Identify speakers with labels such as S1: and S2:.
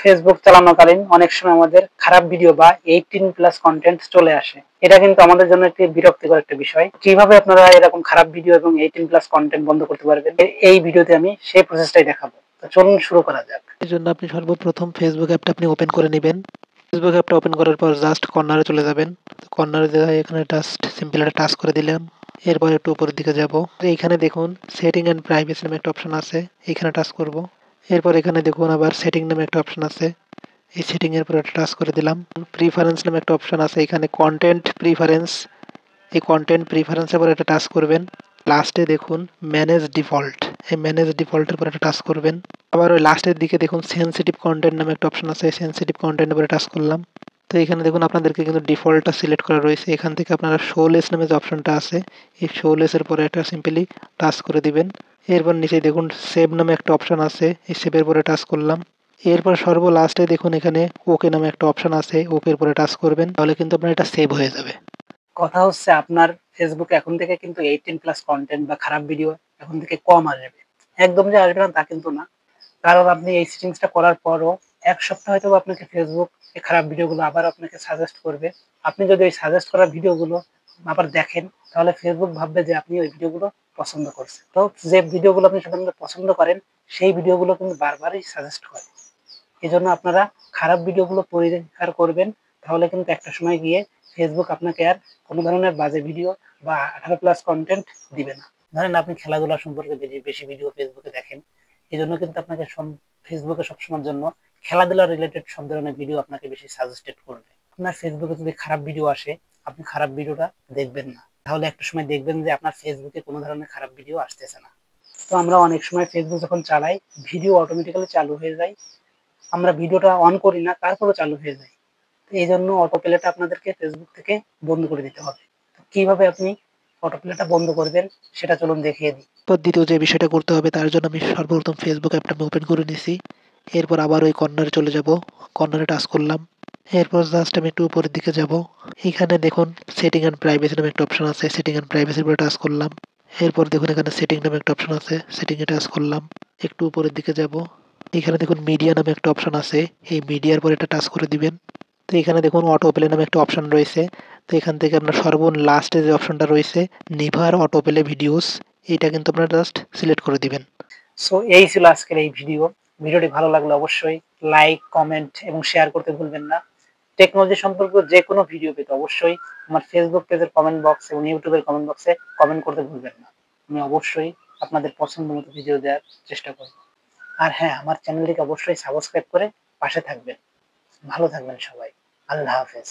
S1: Facebook চালানোকালীন অনেক সময় আমাদের খারাপ ভিডিও বা 18+ কন্টেন্ট চলে আসে। এটা কিন্তু আমাদের জন্য একটি বিরক্তিকর একটা বিষয়। কিভাবে আপনারা এরকম খারাপ ভিডিও এবং 18+ কন্টেন্ট বন্ধ করতে পারবেন, এই ভিডিওতে আমি সেই প্রসেসটাই দেখাবো। তো চলুন শুরু করা যাক।
S2: এর জন্য আপনি সর্বপ্রথম ফেসবুক অ্যাপটা আপনি ওপেন করে নেবেন। ফেসবুক অ্যাপটা ওপেন করার পর জাস্ট কর্নারে চলে যাবেন। কর্নারে যাই এখানে জাস্ট সিম্পল একটা টাচ করে দিলাম। এরপর একটু উপরের দিকে যাব। এইখানে দেখুন সেটিং এন্ড প্রাইভেসি নামে একটা অপশন আছে, এখানে টাচ করব। এরপর এখানে দেখুন আবার সেটিং নামে একটা অপশন আছে, এই সেটিং এর উপর একটা টাচ করে দিলাম। প্রিফারেন্স নামে একটা অপশন আছে, এখানে কন্টেন্ট প্রিফারেন্স, এই কন্টেন্ট প্রিফারেন্সের উপর একটা টাচ করবেন। লাস্টে দেখুন ম্যানেজ ডিফল্ট, এই ম্যানেজ ডিফল্টের উপর একটা টাচ করবেন। আবার ওই লাস্টের দিকে দেখুন সেনসিটিভ কন্টেন্ট নামে একটা অপশন আছে, সেনসিটিভ কন্টেন্টের উপরে টাচ করলাম। তো এখানে দেখুন আপনাদেরকে কিন্তু ডিফল্টটা সিলেক্ট করা রয়েছে। এখান থেকে আপনারা শোলেস নামে যে অপশনটা আছে, এই শোলেসের পরে একটা সিম্পলি টাচ করে দিবেন। এরপর নিচে দেখুন সেভ নামে একটা অপশন আছে, এই সেভের পরে টাচ করলাম। এরপর সর্বলাস্টে দেখুন এখানে ওকে নামে একটা অপশন আছে, ওকের পরে টাচ করবেন, তাহলে কিন্তু আপনার এটা সেভ হয়ে যাবে।
S1: কথা হচ্ছে আপনার ফেসবুকে এখন থেকে কিন্তু 18+ কন্টেন্ট বা খারাপ ভিডিও এখন থেকে কম আসবে। একদম যে আসবে না তা কিন্তু না, কারণ আপনি এই সেটিংসটা করার পরও এক সপ্তাহ হয়তো আপনাকে ফেসবুক এই খারাপ ভিডিওগুলো আবার আপনাকে সাজেস্ট করবে। আপনি যদি ওই সাজেস্ট করা ভিডিওগুলো আবার দেখেন, তাহলে ফেসবুক ভাববে যে আপনি ওই ভিডিওগুলো পছন্দ করছেন। তো যে ভিডিওগুলো আপনি সাধারণত পছন্দ করেন, সেই ভিডিওগুলো কিন্তু বারবারই সাজেস্ট করে। এই জন্য আপনারা খারাপ ভিডিওগুলো পরিহার করবেন, তাহলে কিন্তু একটা সময় গিয়ে ফেসবুক আপনাকে আর কোনো ধরনের বাজে ভিডিও বা 18+ কন্টেন্ট দিবে না। ধরেন আপনি খেলাধুলা সম্পর্কে বেশি ভিডিও ফেসবুকে দেখেন, এই জন্য কিন্তু আপনাকে ফেসবুকে সবসময়ের জন্য খেলাধুলা রিলেটেড সব ধরনের ভিডিও আপনাকে বেশি সাজেস্টেড করবে। আপনার ফেসবুকে যদি খারাপ ভিডিও আসে, আপনি খারাপ ভিডিওটা দেখবেন না, তাহলে একটা সময় দেখবেন যে আপনার ফেসবুকে কোনো ধরনের খারাপ ভিডিও আসতেছে না। তো আমরা অনেক সময় ফেসবুক যখন চালাই, ভিডিও অটোমেটিক্যালি চালু হয়ে যায়, আমরা ভিডিওটা অন করি না, তারপরও চালু হয়ে যায়। এই জন্য অটো প্লেটা আপনাদেরকে ফেসবুক থেকে বন্ধ করে দিতে হবে। কিভাবে আপনি অটো প্লেটা বন্ধ করবেন সেটা চলুন দেখিয়ে দিই।
S2: দ্বিতীয় যে বিষয়টা করতে হবে তার জন্য আমি সর্বপ্রথম ফেসবুক অ্যাপটা আমি ওপেন করে নিছি। এরপর আবার ওই কর্নারে চলে যাব, কর্নারে টাচ করলাম। এরপর জাস্ট আমি একটু উপরের দিকে যাব। এখানে দেখুন সেটিং অ্যান্ড প্রাইভেসি নামে একটা অপশন আছে, সেটিং অ্যান্ড প্রাইভেসির উপরে টাচ করলাম। এরপর দেখুন এখানে সেটিং নামে একটা অপশন আছে, সেটিংয়ে টাচ করলাম। একটু উপরের দিকে যাব। এখানে দেখুন মিডিয়া নামে একটা অপশন আছে, এই মিডিয়ার পর এটা টাচ করে দিবেন। তো এখানে দেখুন অটো প্লে নামে একটা অপশন রয়েছে। তো এখান থেকে আপনার লাস্টে যে অপশনটা রয়েছে নিভার অটো প্লে ভিডিওস, এটা কিন্তু আপনারা জাস্ট সিলেক্ট করে দিবেন।
S1: সো এই ছিল আজকের এই ভিডিওটি ভালো লাগলে অবশ্যই লাইক, কমেন্ট এবং শেয়ার করতে ভুলবেন না। টেকনোলজি সম্পর্কিত যে কোনো ভিডিও পেতে অবশ্যই আমার ফেসবুক পেজের কমেন্ট বক্স এবং ইউটিউবের কমেন্ট বক্সে কমেন্ট করতে ভুলবেন না। আমি অবশ্যই আপনাদের পছন্দ মতো ভিডিও দেওয়ার চেষ্টা করব। আর হ্যাঁ, আমার চ্যানেলটিকে অবশ্যই সাবস্ক্রাইব করে পাশে থাকবেন। ভালো থাকবেন সবাই। আল্লাহ হাফেজ।